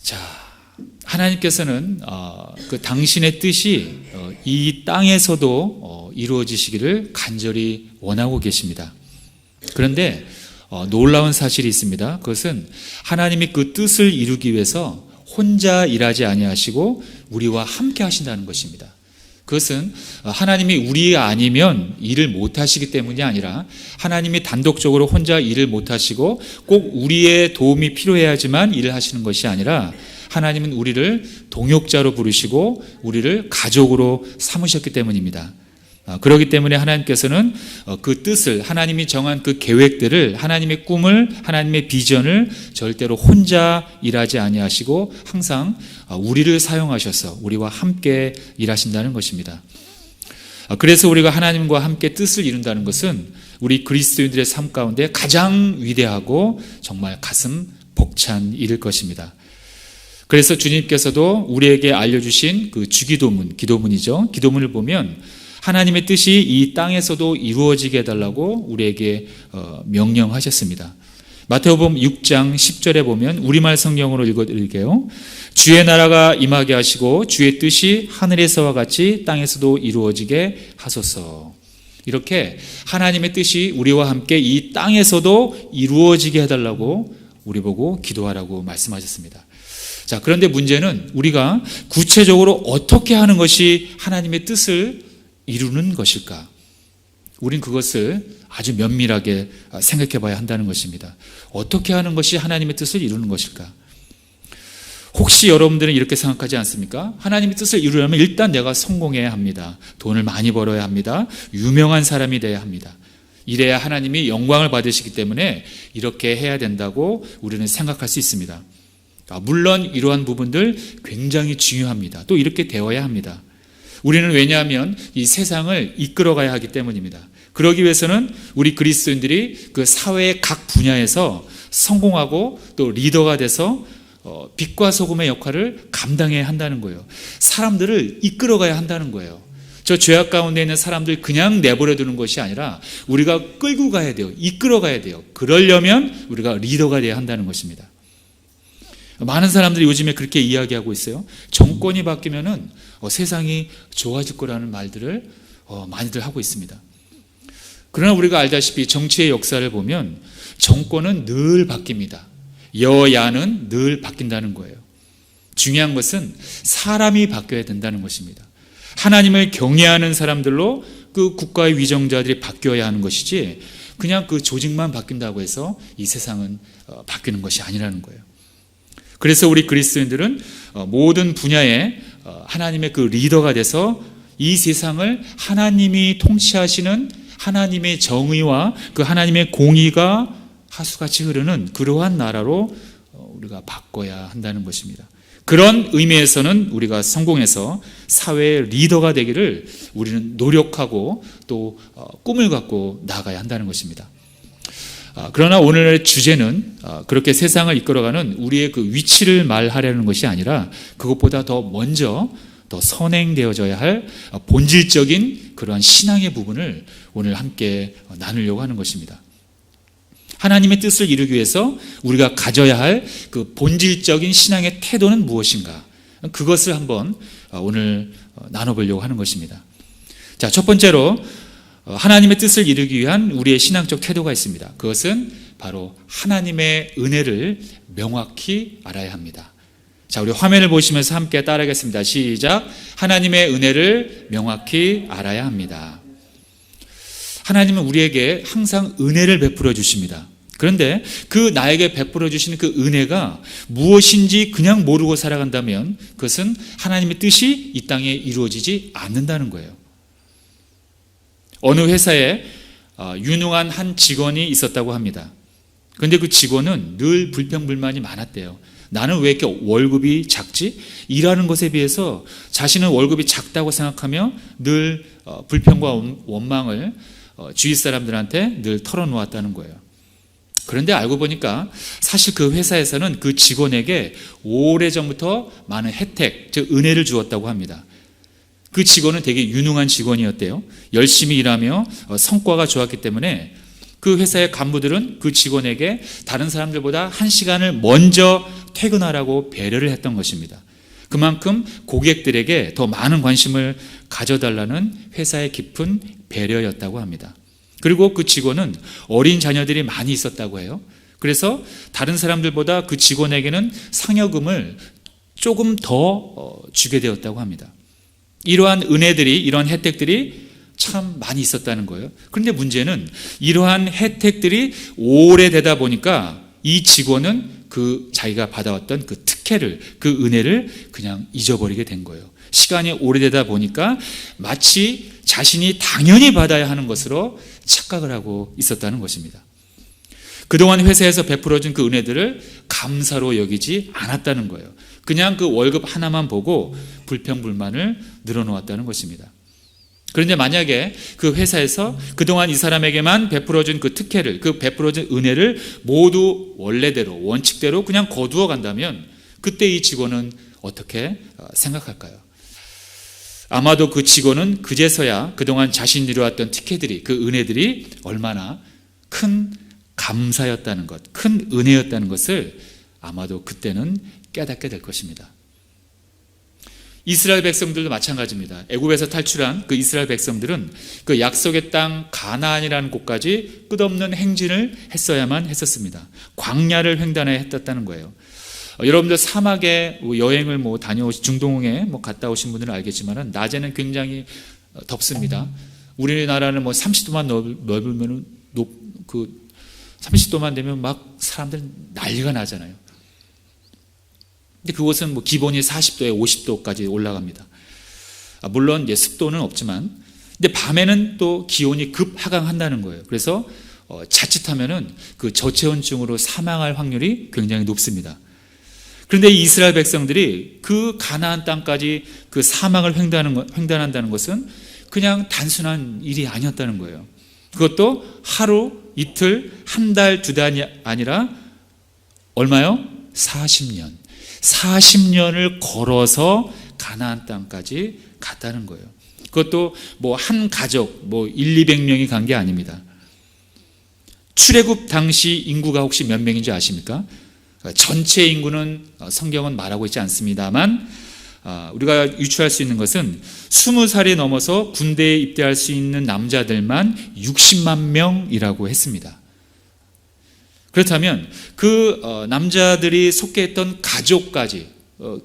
자, 하나님께서는 그 당신의 뜻이 이 땅에서도 이루어지시기를 간절히 원하고 계십니다. 그런데 놀라운 사실이 있습니다. 그것은 하나님이 그 뜻을 이루기 위해서 혼자 일하지 아니하시고 우리와 함께 하신다는 것입니다. 그것은 하나님이 우리 아니면 일을 못하시기 때문이 아니라 하나님이 단독적으로 혼자 일을 못하시고 꼭 우리의 도움이 필요해야지만 일을 하시는 것이 아니라 하나님은 우리를 동역자로 부르시고 우리를 가족으로 삼으셨기 때문입니다. 그렇기 때문에 하나님께서는 그 뜻을, 하나님이 정한 그 계획들을, 하나님의 꿈을, 하나님의 비전을 절대로 혼자 일하지 아니하시고 항상 우리를 사용하셔서 우리와 함께 일하신다는 것입니다. 그래서 우리가 하나님과 함께 뜻을 이룬다는 것은 우리 그리스도인들의 삶 가운데 가장 위대하고 정말 가슴 벅찬 일일 것입니다. 그래서 주님께서도 우리에게 알려주신 그 주기도문, 기도문이죠. 기도문을 보면 하나님의 뜻이 이 땅에서도 이루어지게 해달라고 우리에게 명령하셨습니다. 마태복음 6장 10절에 보면 우리말 성경으로 읽어드릴게요. 주의 나라가 임하게 하시고 주의 뜻이 하늘에서와 같이 땅에서도 이루어지게 하소서. 이렇게 하나님의 뜻이 우리와 함께 이 땅에서도 이루어지게 해달라고 우리 보고 기도하라고 말씀하셨습니다. 자, 그런데 문제는 우리가 구체적으로 어떻게 하는 것이 하나님의 뜻을 이루는 것일까? 우린 그것을 아주 면밀하게 생각해 봐야 한다는 것입니다. 어떻게 하는 것이 하나님의 뜻을 이루는 것일까? 혹시 여러분들은 이렇게 생각하지 않습니까? 하나님의 뜻을 이루려면 일단 내가 성공해야 합니다. 돈을 많이 벌어야 합니다. 유명한 사람이 돼야 합니다. 이래야 하나님이 영광을 받으시기 때문에 이렇게 해야 된다고 우리는 생각할 수 있습니다. 물론 이러한 부분들 굉장히 중요합니다. 또 이렇게 되어야 합니다. 우리는 왜냐하면 이 세상을 이끌어가야 하기 때문입니다. 그러기 위해서는 우리 그리스도인들이 그 사회의 각 분야에서 성공하고 또 리더가 돼서 빛과 소금의 역할을 감당해야 한다는 거예요. 사람들을 이끌어가야 한다는 거예요. 저 죄악 가운데 있는 사람들 그냥 내버려 두는 것이 아니라 우리가 끌고 가야 돼요. 이끌어가야 돼요. 그러려면 우리가 리더가 돼야 한다는 것입니다. 많은 사람들이 요즘에 그렇게 이야기하고 있어요. 정권이 바뀌면은 세상이 좋아질 거라는 말들을 많이들 하고 있습니다. 그러나 우리가 알다시피 정치의 역사를 보면 정권은 늘 바뀝니다. 여야는 늘 바뀐다는 거예요. 중요한 것은 사람이 바뀌어야 된다는 것입니다. 하나님을 경외하는 사람들로 그 국가의 위정자들이 바뀌어야 하는 것이지 그냥 그 조직만 바뀐다고 해서 이 세상은 바뀌는 것이 아니라는 거예요. 그래서 우리 그리스도인들은 모든 분야에 하나님의 그 리더가 돼서 이 세상을 하나님이 통치하시는 하나님의 정의와 그 하나님의 공의가 하수같이 흐르는 그러한 나라로 우리가 바꿔야 한다는 것입니다. 그런 의미에서는 우리가 성공해서 사회의 리더가 되기를 우리는 노력하고 또 꿈을 갖고 나아가야 한다는 것입니다. 그러나 오늘의 주제는 그렇게 세상을 이끌어가는 우리의 그 위치를 말하려는 것이 아니라 그것보다 더 먼저 더 선행되어져야 할 본질적인 그러한 신앙의 부분을 오늘 함께 나누려고 하는 것입니다. 하나님의 뜻을 이루기 위해서 우리가 가져야 할 그 본질적인 신앙의 태도는 무엇인가? 그것을 한번 오늘 나눠보려고 하는 것입니다. 자, 첫 번째로 하나님의 뜻을 이루기 위한 우리의 신앙적 태도가 있습니다. 그것은 바로 하나님의 은혜를 명확히 알아야 합니다. 자, 우리 화면을 보시면서 함께 따라하겠습니다. 시작. 하나님의 은혜를 명확히 알아야 합니다. 하나님은 우리에게 항상 은혜를 베풀어 주십니다. 그런데 그 나에게 베풀어 주시는 그 은혜가 무엇인지 그냥 모르고 살아간다면 그것은 하나님의 뜻이 이 땅에 이루어지지 않는다는 거예요. 어느 회사에 유능한 한 직원이 있었다고 합니다. 그런데 그 직원은 늘 불평불만이 많았대요. 나는 왜 이렇게 월급이 작지? 일하는 것에 비해서 자신은 월급이 작다고 생각하며 늘 불평과 원망을 주위 사람들한테 늘 털어놓았다는 거예요. 그런데 알고 보니까 사실 그 회사에서는 그 직원에게 오래전부터 많은 혜택, 즉 은혜를 주었다고 합니다. 그 직원은 되게 유능한 직원이었대요. 열심히 일하며 성과가 좋았기 때문에 그 회사의 간부들은 그 직원에게 다른 사람들보다 1시간을 먼저 퇴근하라고 배려를 했던 것입니다. 그만큼 고객들에게 더 많은 관심을 가져달라는 회사의 깊은 배려였다고 합니다. 그리고 그 직원은 어린 자녀들이 많이 있었다고 해요. 그래서 다른 사람들보다 그 직원에게는 상여금을 조금 더 주게 되었다고 합니다. 이러한 은혜들이, 이러한 혜택들이 참 많이 있었다는 거예요. 그런데 문제는 이러한 혜택들이 오래되다 보니까 이 직원은 그 자기가 받아왔던 그 특혜를, 그 은혜를 그냥 잊어버리게 된 거예요. 시간이 오래되다 보니까 마치 자신이 당연히 받아야 하는 것으로 착각을 하고 있었다는 것입니다. 그동안 회사에서 베풀어준 그 은혜들을 감사로 여기지 않았다는 거예요. 그냥 그 월급 하나만 보고 불평불만을 늘어놓았다는 것입니다. 그런데 만약에 그 회사에서 그동안 이 사람에게만 베풀어준 그 특혜를, 그 베풀어준 은혜를 모두 원래대로, 원칙대로 그냥 거두어 간다면 그때 이 직원은 어떻게 생각할까요? 아마도 그 직원은 그제서야 그동안 자신이 이루었던 특혜들이, 그 은혜들이 얼마나 큰 감사였다는 것, 큰 은혜였다는 것을 아마도 그때는 깨닫게 될 것입니다. 이스라엘 백성들도 마찬가지입니다. 애굽에서 탈출한 그 이스라엘 백성들은 그 약속의 땅 가나안이라는 곳까지 끝없는 행진을 했어야만 했었습니다. 광야를 횡단해야 했었다는 거예요. 여러분들 사막에 여행을 중동에 갔다 오신 분들은 알겠지만은 낮에는 굉장히 덥습니다. 우리나라는 30도만 넓으면은 그 30도만 되면 막 사람들 난리가 나잖아요. 근데 그곳은 기본이 40도에 50도까지 올라갑니다. 물론 이제 습도는 없지만, 근데 밤에는 또 기온이 급 하강한다는 거예요. 그래서 자칫하면은 그 저체온증으로 사망할 확률이 굉장히 높습니다. 그런데 이 이스라엘 백성들이 그 가나안 땅까지 그 사막을 횡단한다는 것은 그냥 단순한 일이 아니었다는 거예요. 그것도 하루, 이틀, 한 달, 두 달이 아니라 얼마요? 40년. 40년을 걸어서 가나안 땅까지 갔다는 거예요. 그것도 한 가족 100-200명이 간 게 아닙니다. 출애굽 당시 인구가 혹시 몇 명인지 아십니까? 전체 인구는 성경은 말하고 있지 않습니다만 우리가 유추할 수 있는 것은 20살이 넘어서 군대에 입대할 수 있는 남자들만 60만 명이라고 했습니다. 그렇다면 그 남자들이 속해했던 가족까지,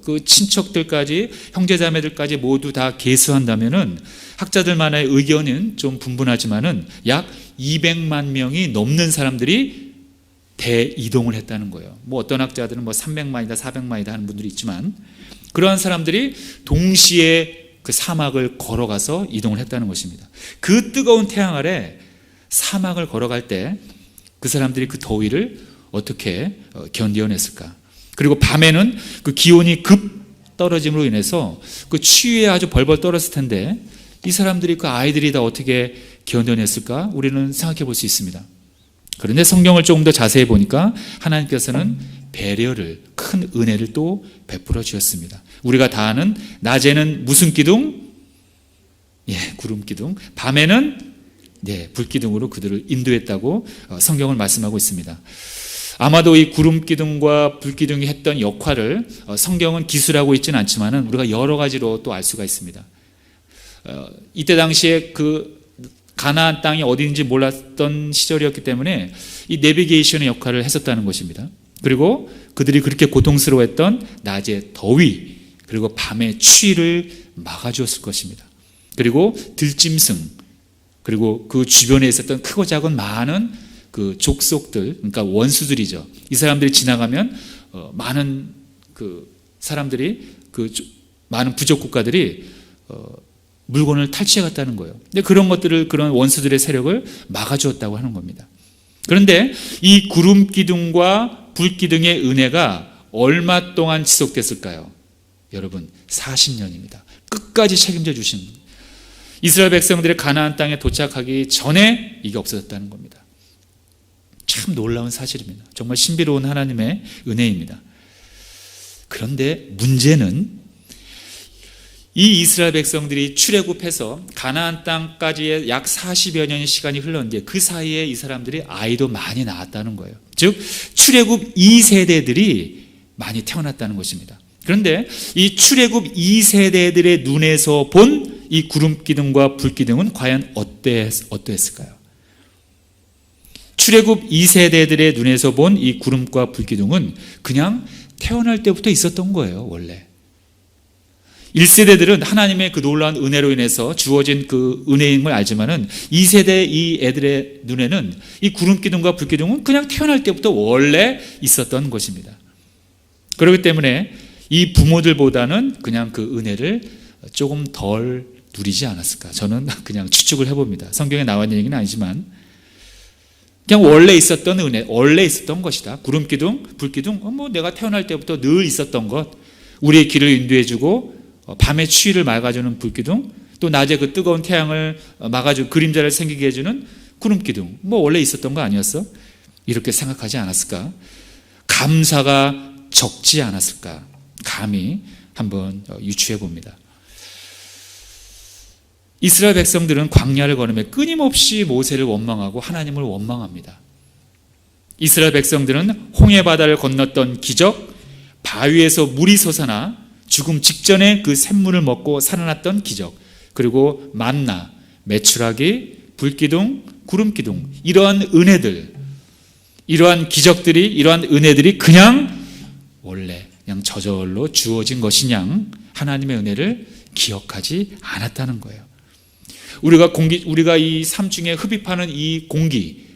그 친척들까지, 형제자매들까지 모두 다 계수한다면은 학자들만의 의견은 좀 분분하지만은 약 200만 명이 넘는 사람들이 대이동을 했다는 거예요. 어떤 학자들은 300만이다, 400만이다 하는 분들이 있지만 그러한 사람들이 동시에 그 사막을 걸어가서 이동을 했다는 것입니다. 그 뜨거운 태양 아래 사막을 걸어갈 때 그 사람들이 그 더위를 어떻게 견뎌냈을까? 그리고 밤에는 그 기온이 급 떨어짐으로 인해서 그 추위에 아주 벌벌 떨었을 텐데 이 사람들이, 그 아이들이 다 어떻게 견뎌냈을까? 우리는 생각해 볼 수 있습니다. 그런데 성경을 조금 더 자세히 보니까 하나님께서는 배려를, 큰 은혜를 또 베풀어 주셨습니다. 우리가 다 아는 낮에는 무슨 기둥? 구름 기둥. 밤에는 불기둥으로 그들을 인도했다고 성경을 말씀하고 있습니다. 아마도 이 구름 기둥과 불기둥이 했던 역할을 성경은 기술하고 있지는 않지만은 우리가 여러 가지로 또 알 수가 있습니다. 이때 당시에 그 가나안 땅이 어디인지 몰랐던 시절이었기 때문에 이 내비게이션의 역할을 했었다는 것입니다. 그리고 그들이 그렇게 고통스러워했던 낮의 더위, 그리고 밤의 추위를 막아주었을 것입니다. 그리고 들짐승, 그리고 그 주변에 있었던 크고 작은 많은 그 족속들, 그러니까 원수들이죠. 이 사람들이 지나가면 많은 그 사람들이, 그 많은 부족 국가들이 물건을 탈취해 갔다는 거예요. 근데 그런 것들을, 그런 원수들의 세력을 막아주었다고 하는 겁니다. 그런데 이 구름 기둥과 불 기둥의 은혜가 얼마 동안 지속됐을까요? 여러분, 40년입니다. 끝까지 책임져 주신 분. 이스라엘 백성들의 가나안 땅에 도착하기 전에 이게 없어졌다는 겁니다. 참 놀라운 사실입니다. 정말 신비로운 하나님의 은혜입니다. 그런데 문제는 이 이스라엘 백성들이 출애굽해서 가나안 땅까지의 약 40여 년의 시간이 흘렀는데 그 사이에 이 사람들이 아이도 많이 낳았다는 거예요. 즉 출애굽 2세대들이 많이 태어났다는 것입니다. 그런데 이 출애굽 2세대들의 눈에서 본 이 구름기둥과 불기둥은 과연 어떠했을까요? 출애굽 2세대들의 눈에서 본 이 구름과 불기둥은 그냥 태어날 때부터 있었던 거예요, 원래. 1세대들은 하나님의 그 놀라운 은혜로 인해서 주어진 그 은혜인 걸 알지만은 2세대 이 애들의 눈에는 이 구름기둥과 불기둥은 그냥 태어날 때부터 원래 있었던 것입니다. 그렇기 때문에 이 부모들보다는 그냥 그 은혜를 조금 덜 누리지 않았을까? 저는 그냥 추측을 해봅니다. 성경에 나와 있는 얘기는 아니지만 그냥 원래 있었던 은혜, 원래 있었던 것이다. 구름기둥, 불기둥, 뭐 내가 태어날 때부터 늘 있었던 것, 우리의 길을 인도해주고 밤의 추위를 막아주는 불기둥, 또 낮에 그 뜨거운 태양을 막아주고 그림자를 생기게 해주는 구름기둥, 뭐 원래 있었던 거 아니었어? 이렇게 생각하지 않았을까? 감사가 적지 않았을까? 감히 한번 유추해 봅니다. 이스라엘 백성들은 광야를 걸으며 끊임없이 모세를 원망하고 하나님을 원망합니다. 이스라엘 백성들은 홍해 바다를 건넜던 기적, 바위에서 물이 솟아나 죽음 직전에 그 샘물을 먹고 살아났던 기적, 그리고 만나, 메추라기, 불기둥, 구름기둥, 이러한 은혜들, 이러한 기적들이, 이러한 은혜들이 그냥 원래 그냥 저절로 주어진 것이냐 하나님의 은혜를 기억하지 않았다는 거예요. 우리가 이 삶 중에 흡입하는 이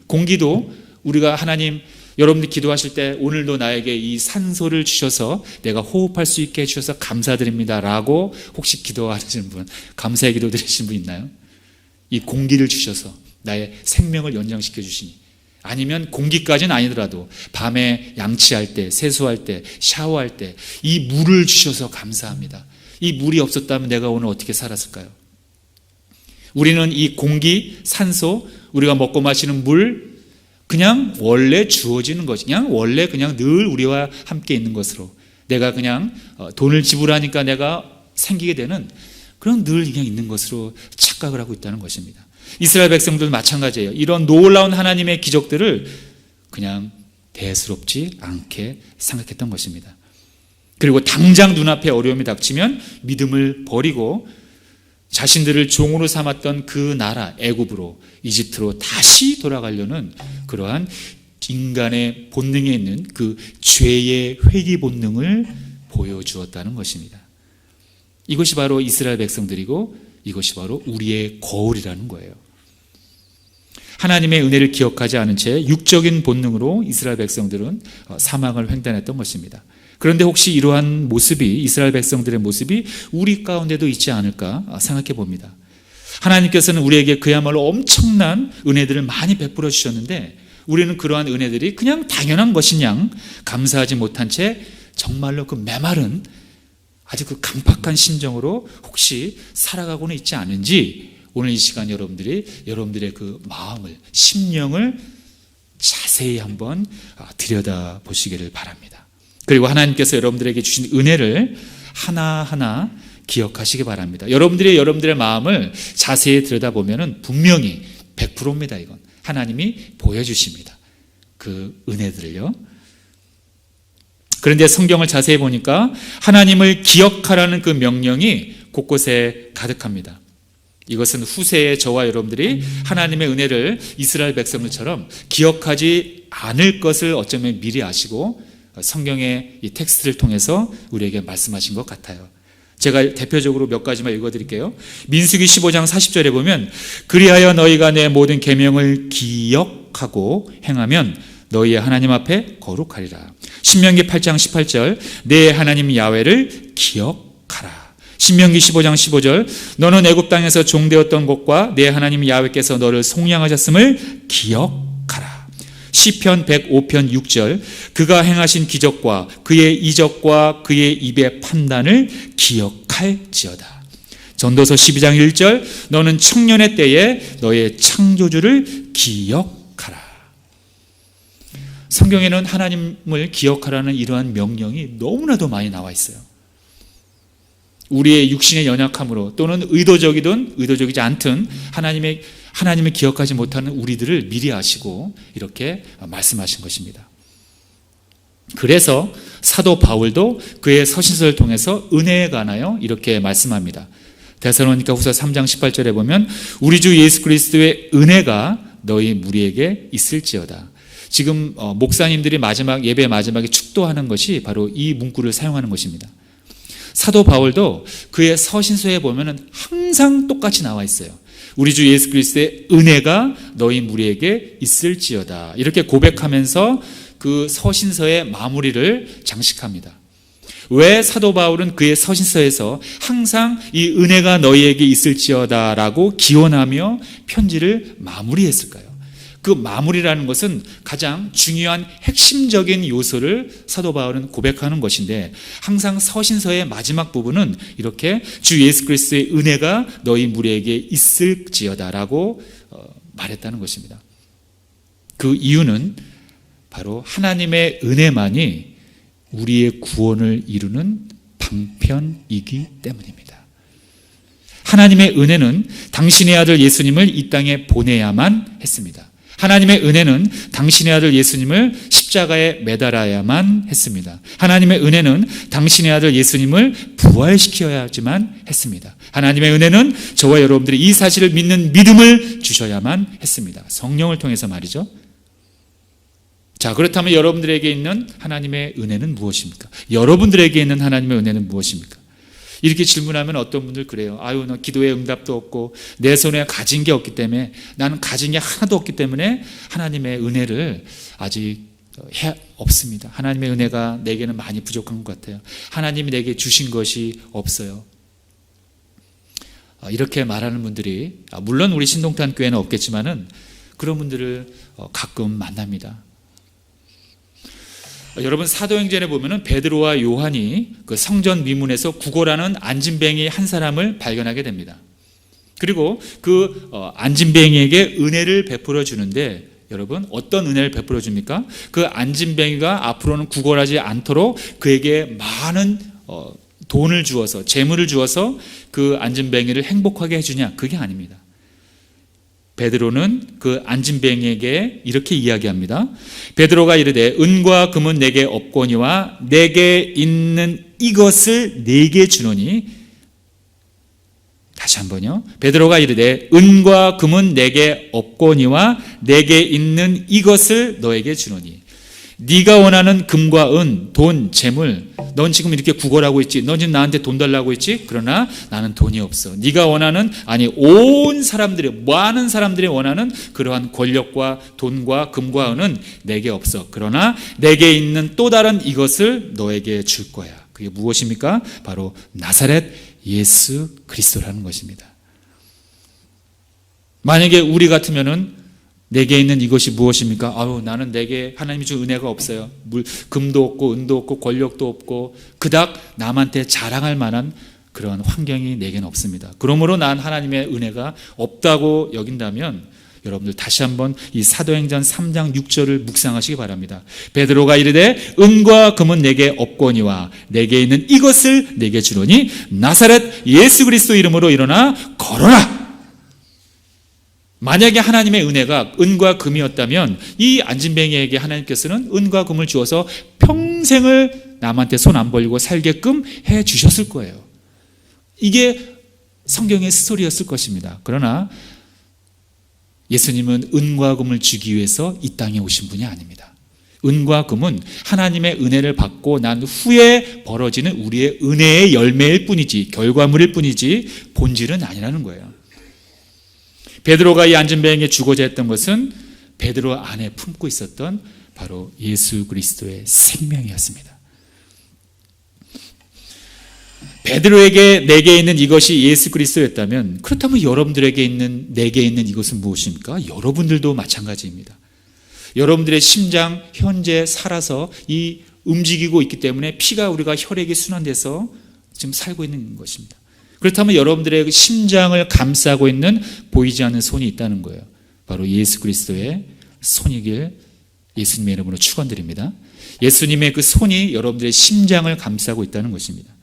공기도 우리가 하나님, 여러분들 기도하실 때 오늘도 나에게 이 산소를 주셔서 내가 호흡할 수 있게 해주셔서 감사드립니다 라고 혹시 기도하시는 분, 감사의 기도 드리신 분 있나요? 이 공기를 주셔서 나의 생명을 연장시켜 주시니, 아니면 공기까지는 아니더라도 밤에 양치할 때, 세수할 때, 샤워할 때 이 물을 주셔서 감사합니다. 이 물이 없었다면 내가 오늘 어떻게 살았을까요? 우리는 이 공기, 산소, 우리가 먹고 마시는 물, 그냥 원래 주어지는 것이, 그냥 원래 그냥 늘 우리와 함께 있는 것으로, 내가 그냥 돈을 지불하니까 내가 생기게 되는 그런 늘 그냥 있는 것으로 착각을 하고 있다는 것입니다. 이스라엘 백성들도 마찬가지예요. 이런 놀라운 하나님의 기적들을 그냥 대수롭지 않게 생각했던 것입니다. 그리고 당장 눈앞에 어려움이 닥치면 믿음을 버리고 자신들을 종으로 삼았던 그 나라 애굽으로, 이집트로 다시 돌아가려는 그러한 인간의 본능에 있는 그 죄의 회귀 본능을 보여주었다는 것입니다. 이것이 바로 이스라엘 백성들이고 이것이 바로 우리의 거울이라는 거예요. 하나님의 은혜를 기억하지 않은 채 육적인 본능으로 이스라엘 백성들은 사망을 횡단했던 것입니다. 그런데 혹시 이러한 모습이, 이스라엘 백성들의 모습이 우리 가운데도 있지 않을까 생각해 봅니다. 하나님께서는 우리에게 그야말로 엄청난 은혜들을 많이 베풀어 주셨는데 우리는 그러한 은혜들이 그냥 당연한 것이냐 감사하지 못한 채 정말로 그 메마른 아주 그 강팍한 심정으로 혹시 살아가고는 있지 않은지, 오늘 이 시간 여러분들의 그 마음을, 심령을 자세히 한번 들여다 보시기를 바랍니다. 그리고 하나님께서 여러분들에게 주신 은혜를 하나하나 기억하시기 바랍니다. 여러분들의 마음을 자세히 들여다보면 분명히 100%입니다. 이건 하나님이 보여주십니다. 그 은혜들을요. 그런데 성경을 자세히 보니까 하나님을 기억하라는 그 명령이 곳곳에 가득합니다. 이것은 후세의 저와 여러분들이 하나님의 은혜를 이스라엘 백성들처럼 기억하지 않을 것을 어쩌면 미리 아시고 성경의 이 텍스트를 통해서 우리에게 말씀하신 것 같아요. 제가 대표적으로 몇 가지만 읽어드릴게요. 민수기 15장 40절에 보면 그리하여 너희가 내 모든 계명을 기억하고 행하면 너희의 하나님 앞에 거룩하리라. 신명기 8장 18절 내 하나님 야훼를 기억하라. 신명기 15장 15절 너는 애굽 땅에서 종되었던 것과 내 하나님 야훼께서 너를 속량하셨음을 기억하라. 시편 105편 6절 그가 행하신 기적과 그의 이적과 그의 입의 판단을 기억할지어다. 전도서 12장 1절 너는 청년의 때에 너의 창조주를 기억하라. 성경에는 하나님을 기억하라는 이러한 명령이 너무나도 많이 나와 있어요. 우리의 육신의 연약함으로 또는 의도적이든 의도적이지 않든 하나님을 기억하지 못하는 우리들을 미리 아시고 이렇게 말씀하신 것입니다. 그래서 사도 바울도 그의 서신서를 통해서 은혜에 관하여 이렇게 말씀합니다. 데살로니가 후서 3장 18절에 보면 우리 주 예수 그리스도의 은혜가 너희 무리에게 있을지어다. 지금 목사님들이 예배 마지막에 축도하는 것이 바로 이 문구를 사용하는 것입니다. 사도 바울도 그의 서신서에 보면 항상 똑같이 나와 있어요. 우리 주 예수 그리스도의 은혜가 너희 무리에게 있을지어다. 이렇게 고백하면서 그 서신서의 마무리를 장식합니다. 왜 사도 바울은 그의 서신서에서 항상 이 은혜가 너희에게 있을지어다라고 기원하며 편지를 마무리했을까요? 그 마무리라는 것은 가장 중요한 핵심적인 요소를 사도 바울은 고백하는 것인데, 항상 서신서의 마지막 부분은 이렇게 주 예수 그리스도의 은혜가 너희 무리에게 있을지어다라고 말했다는 것입니다. 그 이유는 바로 하나님의 은혜만이 우리의 구원을 이루는 방편이기 때문입니다. 하나님의 은혜는 당신의 아들 예수님을 이 땅에 보내야만 했습니다. 하나님의 은혜는 당신의 아들 예수님을 십자가에 매달아야만 했습니다. 하나님의 은혜는 당신의 아들 예수님을 부활시켜야지만 했습니다. 하나님의 은혜는 저와 여러분들이 이 사실을 믿는 믿음을 주셔야만 했습니다. 성령을 통해서 말이죠. 자, 그렇다면 여러분들에게 있는 하나님의 은혜는 무엇입니까? 여러분들에게 있는 하나님의 은혜는 무엇입니까? 이렇게 질문하면 어떤 분들 그래요. 아유, 너 기도에 응답도 없고 내 손에 가진 게 없기 때문에, 나는 가진 게 하나도 없기 때문에 하나님의 은혜를 아직 없습니다. 하나님의 은혜가 내게는 많이 부족한 것 같아요. 하나님이 내게 주신 것이 없어요. 이렇게 말하는 분들이, 물론 우리 신동탄 교회는 없겠지만은 그런 분들을 가끔 만납니다. 여러분, 사도행전에 보면은 베드로와 요한이 그 성전 미문에서 구걸하는 안진뱅이 한 사람을 발견하게 됩니다. 그리고 그 안진뱅이에게 은혜를 베풀어 주는데, 여러분, 어떤 은혜를 베풀어 줍니까? 그 안진뱅이가 앞으로는 구걸하지 않도록 그에게 많은 돈을 주어서, 재물을 주어서 그 안진뱅이를 행복하게 해주냐? 그게 아닙니다. 베드로는 그 안진뱅이에게 이렇게 이야기합니다. 베드로가 이르되 은과 금은 내게 없거니와 내게 있는 이것을 내게 주노니. 다시 한번요. 베드로가 이르되 은과 금은 내게 없거니와 내게 있는 이것을 너에게 주노니. 네가 원하는 금과 은, 돈, 재물, 넌 지금 이렇게 구걸하고 있지. 넌 지금 나한테 돈 달라고 했지. 그러나 나는 돈이 없어. 네가 원하는, 온 사람들이, 많은 사람들이 원하는 그러한 권력과 돈과 금과 은은 내게 없어. 그러나 내게 있는 또 다른 이것을 너에게 줄 거야. 그게 무엇입니까? 바로 나사렛 예수 그리스도라는 것입니다. 만약에 우리 같으면은 내게 있는 이것이 무엇입니까? 나는 내게 하나님이 준 은혜가 없어요. 금도 없고 은도 없고 권력도 없고 그닥 남한테 자랑할 만한 그런 환경이 내게는 없습니다. 그러므로 난 하나님의 은혜가 없다고 여긴다면 여러분들 다시 한번 이 사도행전 3장 6절을 묵상하시기 바랍니다. 베드로가 이르되 은과 금은 내게 없거니와 내게 있는 이것을 내게 주노니 나사렛 예수 그리스도 이름으로 일어나 걸어라. 만약에 하나님의 은혜가 은과 금이었다면 이 안진뱅이에게 하나님께서는 은과 금을 주어서 평생을 남한테 손 안 벌리고 살게끔 해 주셨을 거예요. 이게 성경의 스토리였을 것입니다. 그러나 예수님은 은과 금을 주기 위해서 이 땅에 오신 분이 아닙니다. 은과 금은 하나님의 은혜를 받고 난 후에 벌어지는 우리의 은혜의 열매일 뿐이지, 결과물일 뿐이지 본질은 아니라는 거예요. 베드로가 이 안진뱅이에 주고자 했던 것은 베드로 안에 품고 있었던 바로 예수 그리스도의 생명이었습니다. 베드로에게 내게 있는 이것이 예수 그리스도였다면, 그렇다면 여러분들에게 있는, 내게 있는 이것은 무엇입니까? 여러분들도 마찬가지입니다. 여러분들의 심장, 현재 살아서 이 움직이고 있기 때문에 피가, 우리가 혈액이 순환돼서 지금 살고 있는 것입니다. 그렇다면 여러분들의 심장을 감싸고 있는 보이지 않는 손이 있다는 거예요. 바로 예수 그리스도의 손이길 예수님의 이름으로 축원드립니다. 예수님의 그 손이 여러분들의 심장을 감싸고 있다는 것입니다.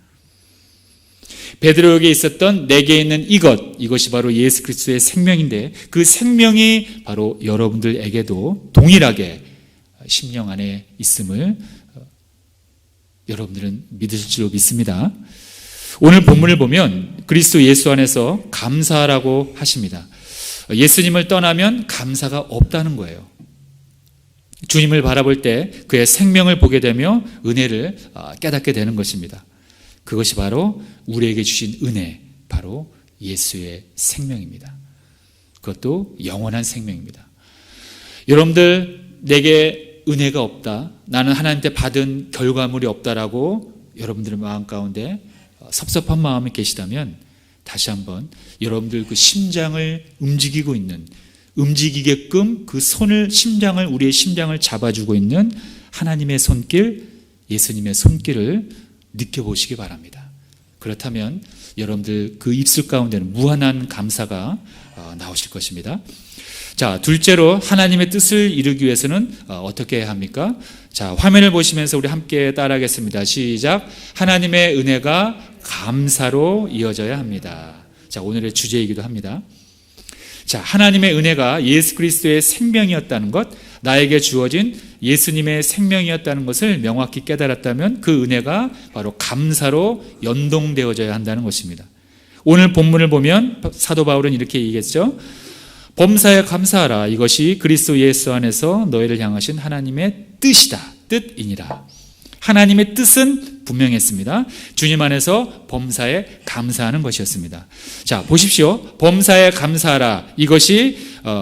베드로에게 있었던 내게 있는 이것이 바로 예수 그리스도의 생명인데, 그 생명이 바로 여러분들에게도 동일하게 심령 안에 있음을 여러분들은 믿으실 줄로 믿습니다. 오늘 본문을 보면 그리스도 예수 안에서 감사하라고 하십니다. 예수님을 떠나면 감사가 없다는 거예요. 주님을 바라볼 때 그의 생명을 보게 되며 은혜를 깨닫게 되는 것입니다. 그것이 바로 우리에게 주신 은혜, 바로 예수의 생명입니다. 그것도 영원한 생명입니다. 여러분들, 내게 은혜가 없다, 나는 하나님께 받은 결과물이 없다라고 여러분들의 마음 가운데 섭섭한 마음이 계시다면 다시 한번 여러분들 그 심장을 움직이게끔 그 심장을, 우리의 심장을 잡아주고 있는 하나님의 손길, 예수님의 손길을 느껴보시기 바랍니다. 그렇다면 여러분들 그 입술 가운데는 무한한 감사가 나오실 것입니다. 자, 둘째로 하나님의 뜻을 이루기 위해서는 어떻게 해야 합니까? 자, 화면을 보시면서 우리 함께 따라하겠습니다. 시작. 하나님의 은혜가 감사로 이어져야 합니다. 자, 오늘의 주제이기도 합니다. 자, 하나님의 은혜가 예수 그리스도의 생명이었다는 것, 나에게 주어진 예수님의 생명이었다는 것을 명확히 깨달았다면 그 은혜가 바로 감사로 연동되어져야 한다는 것입니다. 오늘 본문을 보면 사도 바울은 이렇게 얘기했죠. 범사에 감사하라. 이것이 그리스도 예수 안에서 너희를 향하신 하나님의 뜻이다. 뜻이니라. 하나님의 뜻은 분명했습니다. 주님 안에서 범사에 감사하는 것이었습니다. 자, 보십시오. 범사에 감사하라. 이것이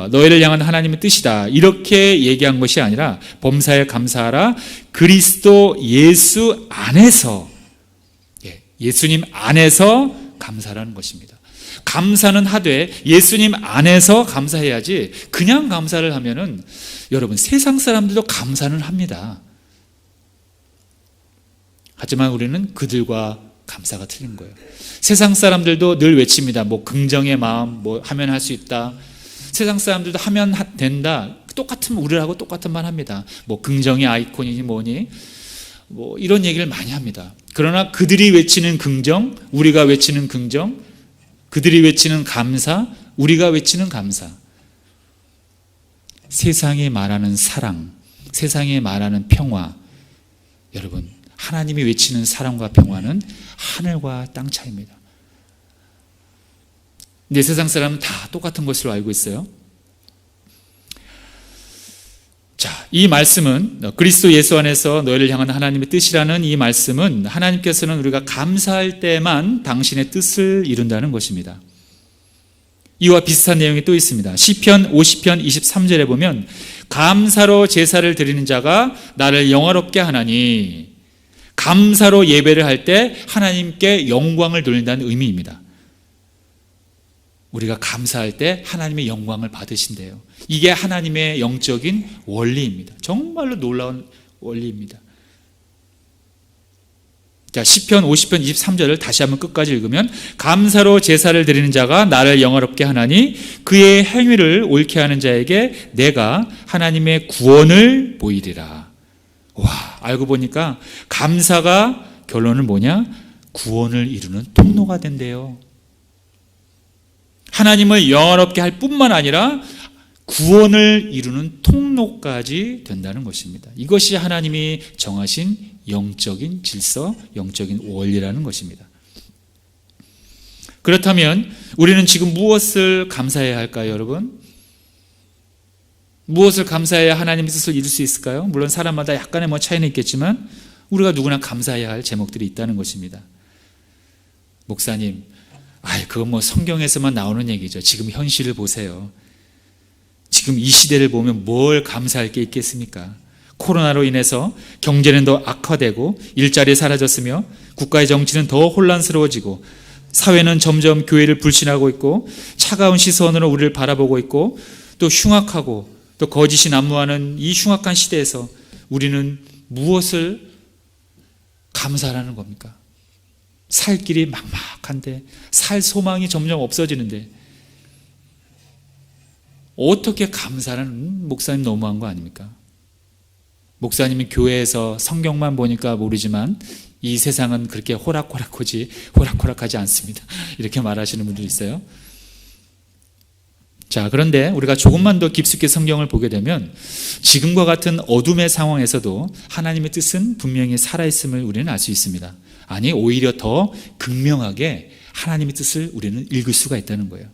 너희를 향한 하나님의 뜻이다. 이렇게 얘기한 것이 아니라 범사에 감사하라. 그리스도 예수 안에서, 예수님 안에서 감사라는 것입니다. 감사는 하되 예수님 안에서 감사해야지, 그냥 감사를 하면은 여러분, 세상 사람들도 감사는 합니다. 하지만 우리는 그들과 감사가 틀린 거예요. 세상 사람들도 늘 외칩니다. 뭐 긍정의 마음, 뭐 하면 할 수 있다. 세상 사람들도 하면 된다. 우리하고 똑같은 말 합니다. 뭐 긍정의 아이콘이니 뭐니, 뭐 이런 얘기를 많이 합니다. 그러나 그들이 외치는 긍정, 우리가 외치는 긍정, 그들이 외치는 감사, 우리가 외치는 감사. 세상이 말하는 사랑, 세상이 말하는 평화, 여러분, 하나님이 외치는 사랑과 평화는 하늘과 땅 차이입니다. 근데 세상 사람은 다 똑같은 것으로 알고 있어요. 자, 이 말씀은 그리스도 예수 안에서 너희를 향한 하나님의 뜻이라는 이 말씀은 하나님께서는 우리가 감사할 때만 당신의 뜻을 이룬다는 것입니다. 이와 비슷한 내용이 또 있습니다. 시편 50편 23절에 보면 감사로 제사를 드리는 자가 나를 영화롭게 하나니, 감사로 예배를 할 때 하나님께 영광을 돌린다는 의미입니다. 우리가 감사할 때 하나님의 영광을 받으신대요. 이게 하나님의 영적인 원리입니다. 정말로 놀라운 원리입니다. 자, 시편 50편 23절을 다시 한번 끝까지 읽으면 감사로 제사를 드리는 자가 나를 영화롭게 하나니 그의 행위를 옳게 하는 자에게 내가 하나님의 구원을 보이리라. 와, 알고 보니까 감사가 결론은 뭐냐? 구원을 이루는 통로가 된대요. 하나님을 영화롭게 할 뿐만 아니라 구원을 이루는 통로까지 된다는 것입니다. 이것이 하나님이 정하신 영적인 질서, 영적인 원리라는 것입니다. 그렇다면 우리는 지금 무엇을 감사해야 할까요, 여러분? 무엇을 감사해야 하나님의 뜻을 이룰 수 있을까요? 물론 사람마다 약간의 차이는 있겠지만 우리가 누구나 감사해야 할 제목들이 있다는 것입니다. 목사님, 그건 성경에서만 나오는 얘기죠. 지금 현실을 보세요. 지금 이 시대를 보면 뭘 감사할 게 있겠습니까? 코로나로 인해서 경제는 더 악화되고 일자리 사라졌으며 국가의 정치는 더 혼란스러워지고 사회는 점점 교회를 불신하고 있고 차가운 시선으로 우리를 바라보고 있고 또 흉악하고 또 거짓이 난무하는 이 흉악한 시대에서 우리는 무엇을 감사하라는 겁니까? 살 길이 막막한데, 살 소망이 점점 없어지는데 어떻게 감사라는, 목사님 너무한 거 아닙니까? 목사님이 교회에서 성경만 보니까 모르지만 이 세상은 그렇게 호락호락하지 않습니다. 이렇게 말하시는 분들이 있어요. 자, 그런데 우리가 조금만 더 깊숙이 성경을 보게 되면 지금과 같은 어둠의 상황에서도 하나님의 뜻은 분명히 살아있음을 우리는 알 수 있습니다. 아니, 오히려 더 극명하게 하나님의 뜻을 우리는 읽을 수가 있다는 거예요.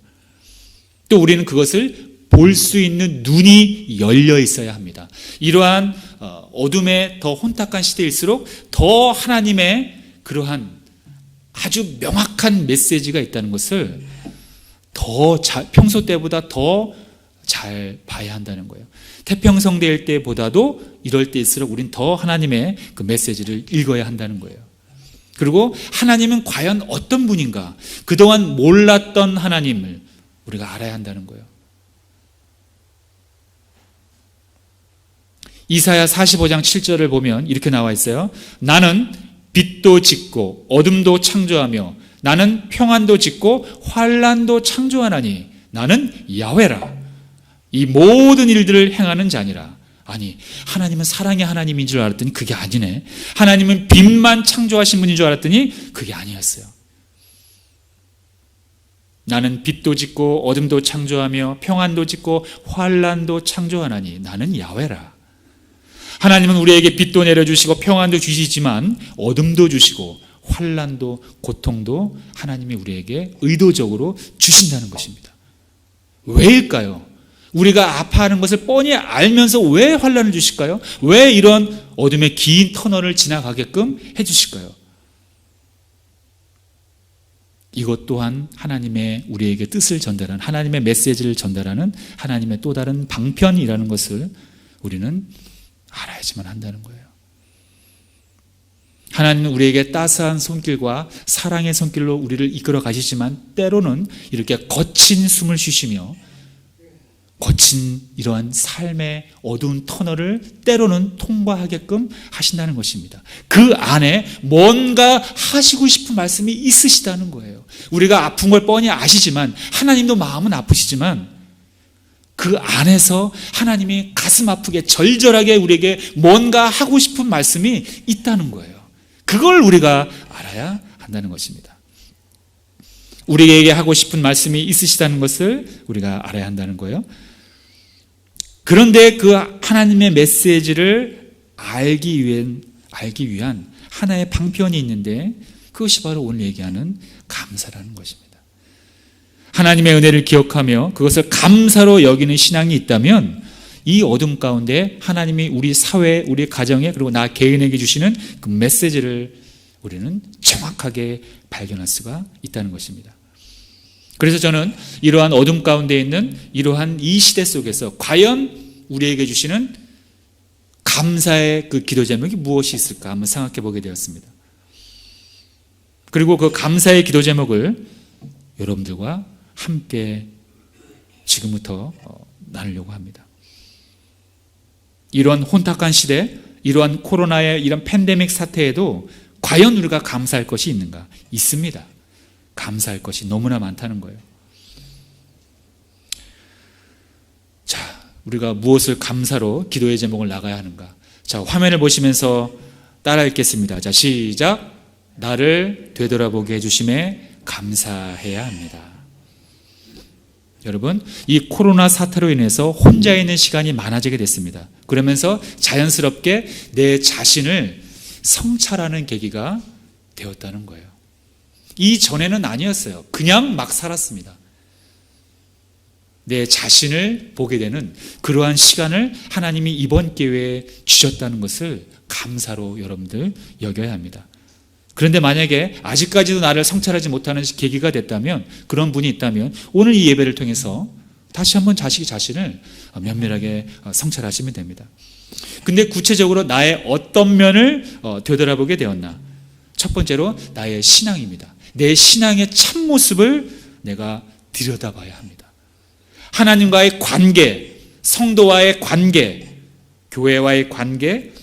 또 우리는 그것을 볼 수 있는 눈이 열려 있어야 합니다. 이러한 어둠의 더 혼탁한 시대일수록 더 하나님의 그러한 아주 명확한 메시지가 있다는 것을 평소 때보다 더 잘 봐야 한다는 거예요. 태평성대일 때보다도 이럴 때일수록 우린 더 하나님의 그 메시지를 읽어야 한다는 거예요. 그리고 하나님은 과연 어떤 분인가, 그동안 몰랐던 하나님을 우리가 알아야 한다는 거예요. 이사야 45장 7절을 보면 이렇게 나와 있어요. 나는 빛도 짓고 어둠도 창조하며 나는 평안도 짓고 환난도 창조하나니 나는 야훼라. 이 모든 일들을 행하는 자니라. 아니, 하나님은 사랑의 하나님인 줄 알았더니 그게 아니네. 하나님은 빛만 창조하신 분인 줄 알았더니 그게 아니었어요. 나는 빛도 짓고 어둠도 창조하며 평안도 짓고 환난도 창조하나니 나는 야훼라. 하나님은 우리에게 빛도 내려주시고 평안도 주시지만 어둠도 주시고 환난도 고통도 하나님이 우리에게 의도적으로 주신다는 것입니다. 왜일까요? 우리가 아파하는 것을 뻔히 알면서 왜 환난을 주실까요? 왜 이런 어둠의 긴 터널을 지나가게끔 해주실까요? 이것 또한 하나님의 우리에게 뜻을 전달하는, 하나님의 메시지를 전달하는 하나님의 또 다른 방편이라는 것을 우리는 알아야지만 한다는 거예요. 하나님은 우리에게 따스한 손길과 사랑의 손길로 우리를 이끌어 가시지만 때로는 이렇게 거친 숨을 쉬시며 거친 이러한 삶의 어두운 터널을 때로는 통과하게끔 하신다는 것입니다. 그 안에 뭔가 하시고 싶은 말씀이 있으시다는 거예요. 우리가 아픈 걸 뻔히 아시지만, 하나님도 마음은 아프시지만 그 안에서 하나님이 가슴 아프게 절절하게 우리에게 뭔가 하고 싶은 말씀이 있다는 거예요. 그걸 우리가 알아야 한다는 것입니다. 우리에게 하고 싶은 말씀이 있으시다는 것을 우리가 알아야 한다는 거예요. 그런데 그 하나님의 메시지를 알기 위한 하나의 방편이 있는데 그것이 바로 오늘 얘기하는 감사라는 것입니다. 하나님의 은혜를 기억하며 그것을 감사로 여기는 신앙이 있다면 이 어둠 가운데 하나님이 우리 사회, 우리 가정에, 그리고 나 개인에게 주시는 그 메시지를 우리는 정확하게 발견할 수가 있다는 것입니다. 그래서 저는 이러한 어둠 가운데 있는 이러한 이 시대 속에서 과연 우리에게 주시는 감사의 그 기도 제목이 무엇이 있을까 한번 생각해 보게 되었습니다. 그리고 그 감사의 기도 제목을 여러분들과 함께 지금부터 나누려고 합니다. 이러한 혼탁한 시대, 이러한 코로나의 이런 팬데믹 사태에도 과연 우리가 감사할 것이 있는가? 있습니다. 감사할 것이 너무나 많다는 거예요. 자, 우리가 무엇을 감사로 기도의 제목을 나가야 하는가? 자, 화면을 보시면서 따라 읽겠습니다. 자, 시작. 나를 되돌아보게 해주심에 감사해야 합니다. 여러분, 이 코로나 사태로 인해서 혼자 있는 시간이 많아지게 됐습니다. 그러면서 자연스럽게 내 자신을 성찰하는 계기가 되었다는 거예요. 이전에는 아니었어요. 그냥 막 살았습니다. 내 자신을 보게 되는 그러한 시간을 하나님이 이번 기회에 주셨다는 것을 감사로 여러분들 여겨야 합니다. 그런데 만약에 아직까지도 나를 성찰하지 못하는 계기가 됐다면, 그런 분이 있다면 오늘 이 예배를 통해서 다시 한번 자신을 면밀하게 성찰하시면 됩니다. 근데 구체적으로 나의 어떤 면을 되돌아보게 되었나? 첫 번째로 나의 신앙입니다. 내 신앙의 참모습을 내가 들여다봐야 합니다. 하나님과의 관계, 성도와의 관계, 교회와의 관계,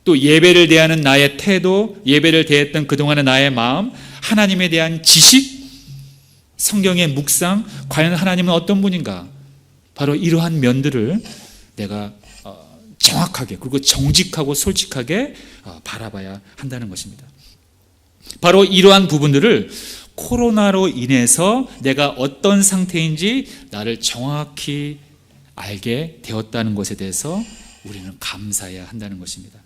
또 예배를 대하는 나의 태도, 예배를 대했던 그동안의 나의 마음, 하나님에 대한 지식, 성경의 묵상, 과연 하나님은 어떤 분인가? 바로 이러한 면들을 내가 정확하게, 그리고 정직하고 솔직하게 바라봐야 한다는 것입니다. 바로 이러한 부분들을 코로나로 인해서 내가 어떤 상태인지 나를 정확히 알게 되었다는 것에 대해서 우리는 감사해야 한다는 것입니다.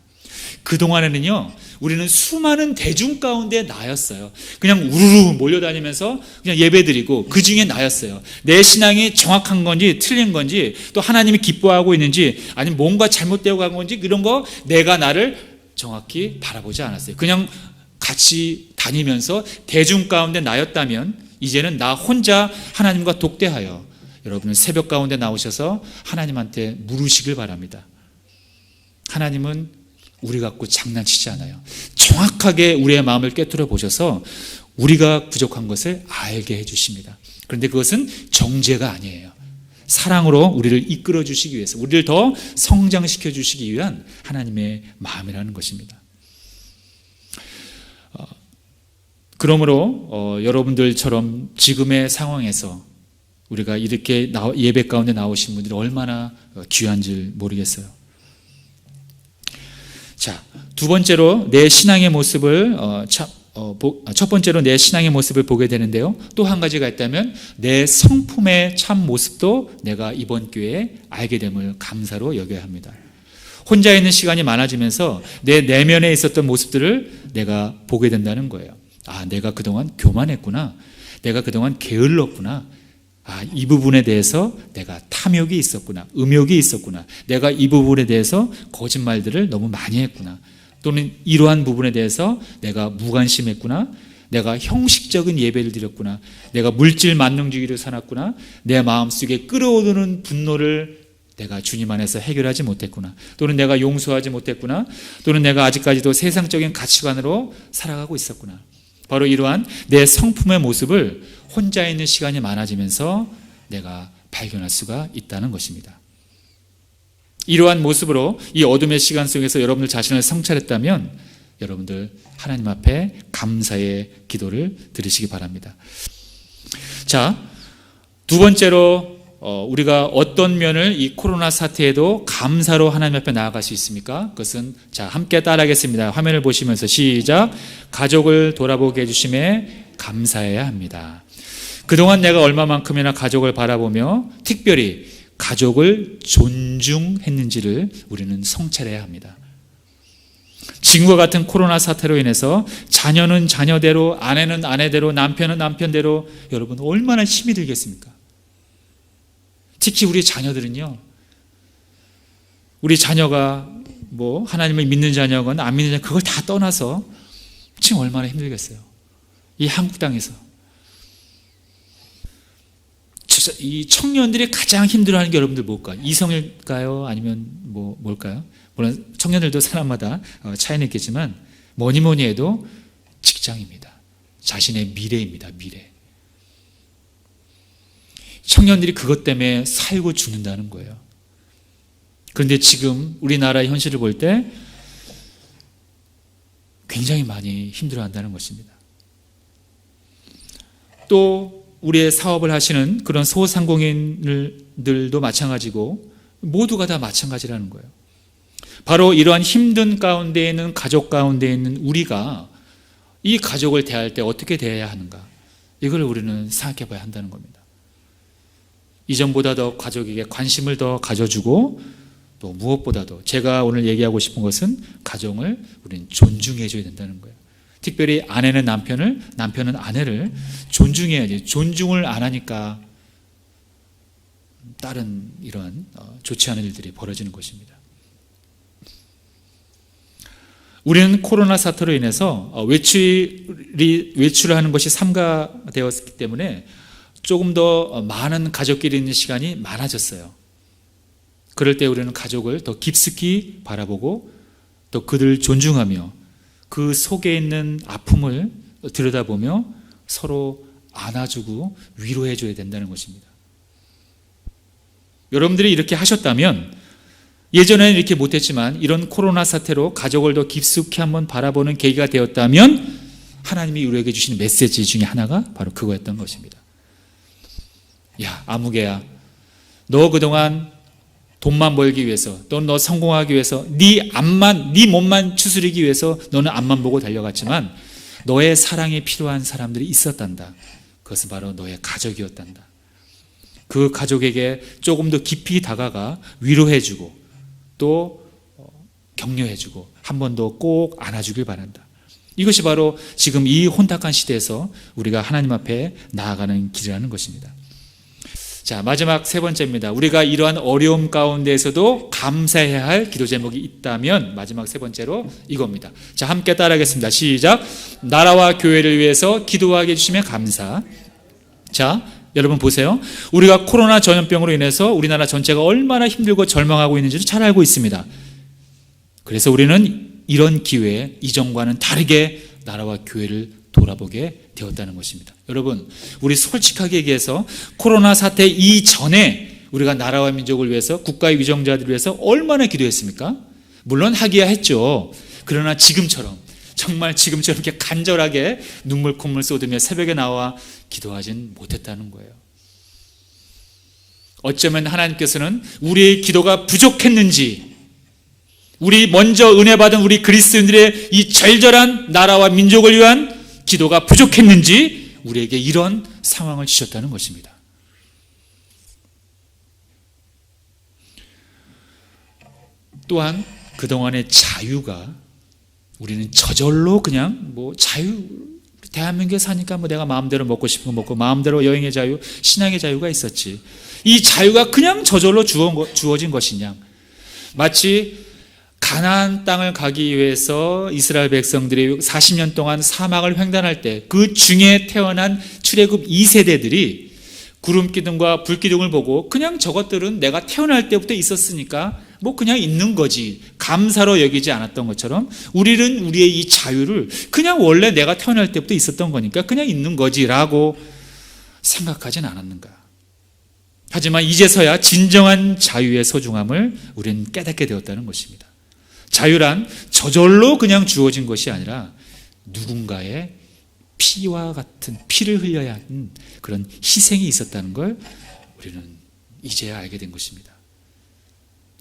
그동안에는요, 우리는 수많은 대중 가운데 나였어요. 그냥 우르르 몰려다니면서 그냥 예배드리고 그 중에 나였어요. 내 신앙이 정확한 건지 틀린 건지, 또 하나님이 기뻐하고 있는지, 아니면 뭔가 잘못되어 간 건지, 이런 거 내가 나를 정확히 바라보지 않았어요. 그냥 같이 다니면서 대중 가운데 나였다면 이제는 나 혼자 하나님과 독대하여 여러분은 새벽 가운데 나오셔서 하나님한테 물으시길 바랍니다. 하나님은 우리 갖고 장난치지 않아요. 정확하게 우리의 마음을 꿰뚫어 보셔서 우리가 부족한 것을 알게 해주십니다. 그런데 그것은 정죄가 아니에요. 사랑으로 우리를 이끌어 주시기 위해서, 우리를 더 성장시켜 주시기 위한 하나님의 마음이라는 것입니다. 그러므로 여러분들처럼 지금의 상황에서 우리가 이렇게 예배 가운데 나오신 분들이 얼마나 귀한지 모르겠어요. 자, 두 번째로 내 신앙의 모습을 첫 번째로 내 신앙의 모습을 보게 되는데요. 또 한 가지가 있다면 내 성품의 참 모습도 내가 이번 기회에 알게 됨을 감사로 여겨야 합니다. 혼자 있는 시간이 많아지면서 내 내면에 있었던 모습들을 내가 보게 된다는 거예요. 아, 내가 그동안 교만했구나. 내가 그동안 게을렀구나. 아, 이 부분에 대해서 내가 탐욕이 있었구나. 음욕이 있었구나. 내가 이 부분에 대해서 거짓말들을 너무 많이 했구나. 또는 이러한 부분에 대해서 내가 무관심했구나. 내가 형식적인 예배를 드렸구나. 내가 물질 만능주의를 살았구나. 내 마음속에 끓어오르는 분노를 내가 주님 안에서 해결하지 못했구나. 또는 내가 용서하지 못했구나. 또는 내가 아직까지도 세상적인 가치관으로 살아가고 있었구나. 바로 이러한 내 성품의 모습을 혼자 있는 시간이 많아지면서 내가 발견할 수가 있다는 것입니다. 이러한 모습으로 이 어둠의 시간 속에서 여러분들 자신을 성찰했다면 여러분들 하나님 앞에 감사의 기도를 드리시기 바랍니다. 자, 두 번째로 우리가 어떤 면을 이 코로나 사태에도 감사로 하나님 앞에 나아갈 수 있습니까? 그것은 자, 함께 따라하겠습니다. 화면을 보시면서 시작. 가족을 돌아보게 해주심에 감사해야 합니다. 그동안 내가 얼마만큼이나 가족을 바라보며 특별히 가족을 존중했는지를 우리는 성찰해야 합니다. 지금과 같은 코로나 사태로 인해서 자녀는 자녀대로, 아내는 아내대로, 남편은 남편대로 여러분 얼마나 힘이 들겠습니까? 특히 우리 자녀들은요, 우리 자녀가 뭐 하나님을 믿는 자녀건 안 믿는 자녀 그걸 다 떠나서 지금 얼마나 힘들겠어요. 이 한국 땅에서 이 청년들이 가장 힘들어하는 게 여러분들 뭘까요? 이성일까요? 아니면 뭘까요? 물론 청년들도 사람마다 차이는 있겠지만 뭐니 해도 직장입니다. 자신의 미래입니다. 미래. 청년들이 그것 때문에 살고 죽는다는 거예요. 그런데 지금 우리나라의 현실을 볼 때 굉장히 많이 힘들어한다는 것입니다. 또 우리의 사업을 하시는 그런 소상공인들도 마찬가지고 모두가 다 마찬가지라는 거예요. 바로 이러한 힘든 가운데 있는 가족 가운데 있는 우리가 이 가족을 대할 때 어떻게 대해야 하는가, 이걸 우리는 생각해 봐야 한다는 겁니다. 이전보다 더 가족에게 관심을 더 가져주고, 또 무엇보다도 제가 오늘 얘기하고 싶은 것은 가정을 우리는 존중해 줘야 된다는 거예요. 특별히 아내는 남편을, 남편은 아내를 존중해야지. 존중을 안 하니까 다른 이런 좋지 않은 일들이 벌어지는 것입니다. 우리는 코로나 사태로 인해서 외출을 하는 것이 삼가되었기 때문에 조금 더 많은 가족끼리 있는 시간이 많아졌어요. 그럴 때 우리는 가족을 더 깊숙이 바라보고 또 그들을 존중하며 그 속에 있는 아픔을 들여다보며 서로 안아주고 위로해줘야 된다는 것입니다. 여러분들이 이렇게 하셨다면, 예전에는 이렇게 못했지만 이런 코로나 사태로 가족을 더 깊숙이 한번 바라보는 계기가 되었다면 하나님이 우리에게 주신 메시지 중에 하나가 바로 그거였던 것입니다. 야, 아무개야, 너 그동안 돈만 벌기 위해서, 또는 너 성공하기 위해서 네 몸만 추스리기 위해서 너는 앞만 보고 달려갔지만 너의 사랑이 필요한 사람들이 있었단다. 그것은 바로 너의 가족이었단다. 그 가족에게 조금 더 깊이 다가가 위로해주고 또 격려해주고 한 번 더 꼭 안아주길 바란다. 이것이 바로 지금 이 혼탁한 시대에서 우리가 하나님 앞에 나아가는 길이라는 것입니다. 자, 마지막 세 번째입니다. 우리가 이러한 어려움 가운데에서도 감사해야 할 기도 제목이 있다면 마지막 세 번째로 이겁니다. 자, 함께 따라하겠습니다. 시작. 나라와 교회를 위해서 기도하게 해주시면 감사. 자, 여러분 보세요. 우리가 코로나 전염병으로 인해서 우리나라 전체가 얼마나 힘들고 절망하고 있는지도 잘 알고 있습니다. 그래서 우리는 이런 기회에 이전과는 다르게 나라와 교회를 돌아보게 되었다는 것입니다. 여러분, 우리 솔직하게 얘기해서 코로나 사태 이전에 우리가 나라와 민족을 위해서, 국가의 위정자들을 위해서 얼마나 기도했습니까? 물론 하기야 했죠. 그러나 지금처럼, 정말 지금처럼 이렇게 간절하게 눈물 콧물 쏟으며 새벽에 나와 기도하진 못했다는 거예요. 어쩌면 하나님께서는 우리의 기도가 부족했는지, 우리 먼저 은혜 받은 우리 그리스도인들의 이 절절한 나라와 민족을 위한 기도가 부족했는지 우리에게 이런 상황을 주셨다는 것입니다. 또한 그동안의 자유가 우리는 저절로 그냥 대한민국에 사니까 내가 마음대로 먹고 싶은 거 먹고 마음대로 여행의 자유, 신앙의 자유가 있었지. 이 자유가 그냥 저절로 주어진 것이냐. 마치 가나안 땅을 가기 위해서 이스라엘 백성들이 40년 동안 사막을 횡단할 때 그 중에 태어난 출애굽 2세대들이 구름 기둥과 불 기둥을 보고 그냥 저것들은 내가 태어날 때부터 있었으니까 그냥 있는 거지, 감사로 여기지 않았던 것처럼 우리는 우리의 이 자유를 그냥 원래 내가 태어날 때부터 있었던 거니까 그냥 있는 거지라고 생각하진 않았는가. 하지만 이제서야 진정한 자유의 소중함을 우리는 깨닫게 되었다는 것입니다. 자유란 저절로 그냥 주어진 것이 아니라 누군가의 피와 같은 피를 흘려야 하는 그런 희생이 있었다는 걸 우리는 이제야 알게 된 것입니다.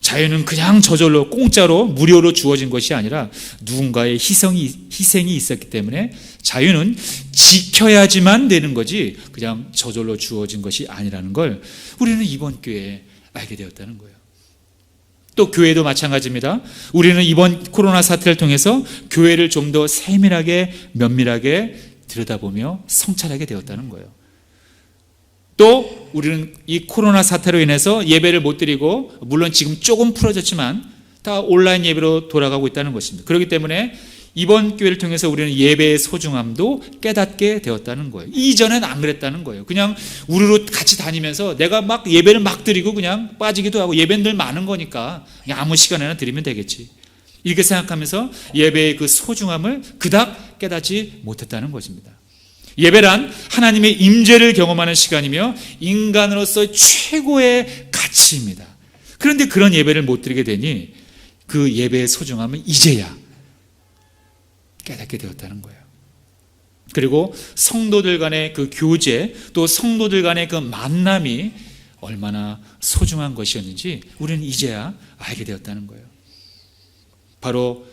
자유는 그냥 저절로 공짜로 무료로 주어진 것이 아니라 누군가의 희생이 있었기 때문에 자유는 지켜야지만 되는 거지 그냥 저절로 주어진 것이 아니라는 걸 우리는 이번 기회에 알게 되었다는 거예요. 또 교회도 마찬가지입니다. 우리는 이번 코로나 사태를 통해서 교회를 좀 더 세밀하게 면밀하게 들여다보며 성찰하게 되었다는 거예요. 또 우리는 이 코로나 사태로 인해서 예배를 못 드리고 물론 지금 조금 풀어졌지만 다 온라인 예배로 돌아가고 있다는 것입니다. 그렇기 때문에 이번 기회를 통해서 우리는 예배의 소중함도 깨닫게 되었다는 거예요. 이전엔 안 그랬다는 거예요. 그냥 우르르 같이 다니면서 내가 막 예배를 막 드리고 그냥 빠지기도 하고 예배는 늘 많은 거니까 그냥 아무 시간에나 드리면 되겠지. 이렇게 생각하면서 예배의 그 소중함을 그닥 깨닫지 못했다는 것입니다. 예배란 하나님의 임재를 경험하는 시간이며 인간으로서 최고의 가치입니다. 그런데 그런 예배를 못 드리게 되니 그 예배의 소중함은 이제야 깨닫게 되었다는 거예요. 그리고 성도들 간의 그 교제, 또 성도들 간의 그 만남이 얼마나 소중한 것이었는지 우리는 이제야 알게 되었다는 거예요. 바로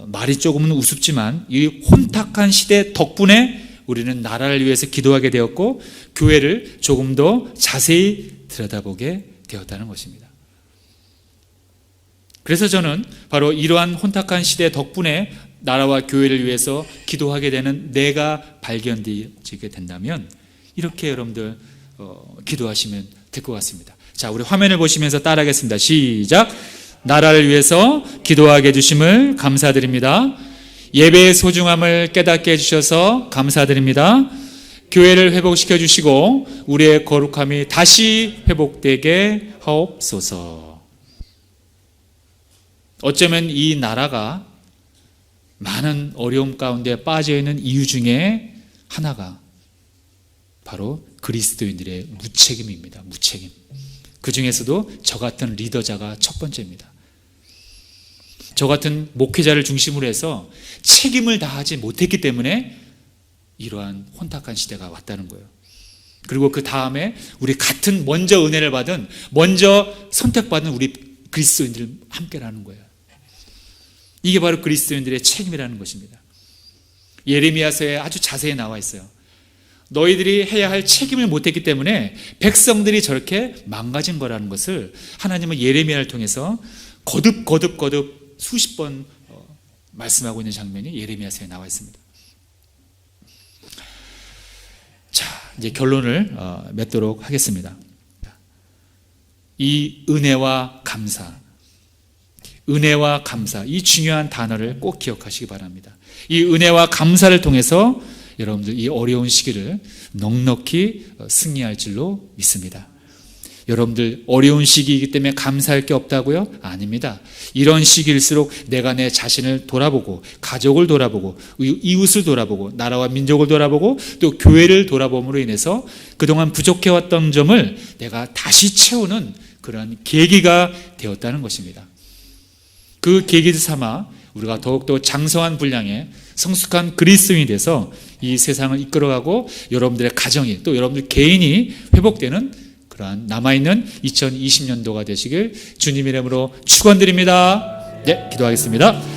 말이 조금은 우습지만 이 혼탁한 시대 덕분에 우리는 나라를 위해서 기도하게 되었고 교회를 조금 더 자세히 들여다보게 되었다는 것입니다. 그래서 저는 바로 이러한 혼탁한 시대 덕분에 나라와 교회를 위해서 기도하게 되는 내가 발견되게 된다면 이렇게 여러분들 기도하시면 될 것 같습니다. 자, 우리 화면을 보시면서 따라하겠습니다. 시작. 나라를 위해서 기도하게 해주심을 감사드립니다. 예배의 소중함을 깨닫게 해주셔서 감사드립니다. 교회를 회복시켜 주시고 우리의 거룩함이 다시 회복되게 하옵소서. 어쩌면 이 나라가 많은 어려움 가운데 빠져있는 이유 중에 하나가 바로 그리스도인들의 무책임입니다. 무책임. 그 중에서도 저 같은 리더자가 첫 번째입니다. 저 같은 목회자를 중심으로 해서 책임을 다하지 못했기 때문에 이러한 혼탁한 시대가 왔다는 거예요. 그리고 그 다음에 우리 같은 먼저 은혜를 받은, 먼저 선택받은 우리 그리스도인들 함께라는 거예요. 이게 바로 그리스도인들의 책임이라는 것입니다. 예레미야서에 아주 자세히 나와 있어요. 너희들이 해야 할 책임을 못했기 때문에 백성들이 저렇게 망가진 거라는 것을 하나님은 예레미야를 통해서 거듭 수십 번 말씀하고 있는 장면이 예레미야서에 나와 있습니다. 자, 이제 결론을 맺도록 하겠습니다. 이 은혜와 감사, 이 중요한 단어를 꼭 기억하시기 바랍니다. 이 은혜와 감사를 통해서 여러분들 이 어려운 시기를 넉넉히 승리할 줄로 믿습니다. 여러분들 어려운 시기이기 때문에 감사할 게 없다고요? 아닙니다. 이런 시기일수록 내가 내 자신을 돌아보고 가족을 돌아보고 이웃을 돌아보고 나라와 민족을 돌아보고 또 교회를 돌아봄으로 인해서 그동안 부족해왔던 점을 내가 다시 채우는 그런 계기가 되었다는 것입니다. 그 계기를 삼아 우리가 더욱더 장성한 분량의 성숙한 그리스도인이 돼서 이 세상을 이끌어가고 여러분들의 가정이 또 여러분들 개인이 회복되는 그러한 남아있는 2020년도가 되시길 주님 이름으로 축원드립니다. 네, 기도하겠습니다.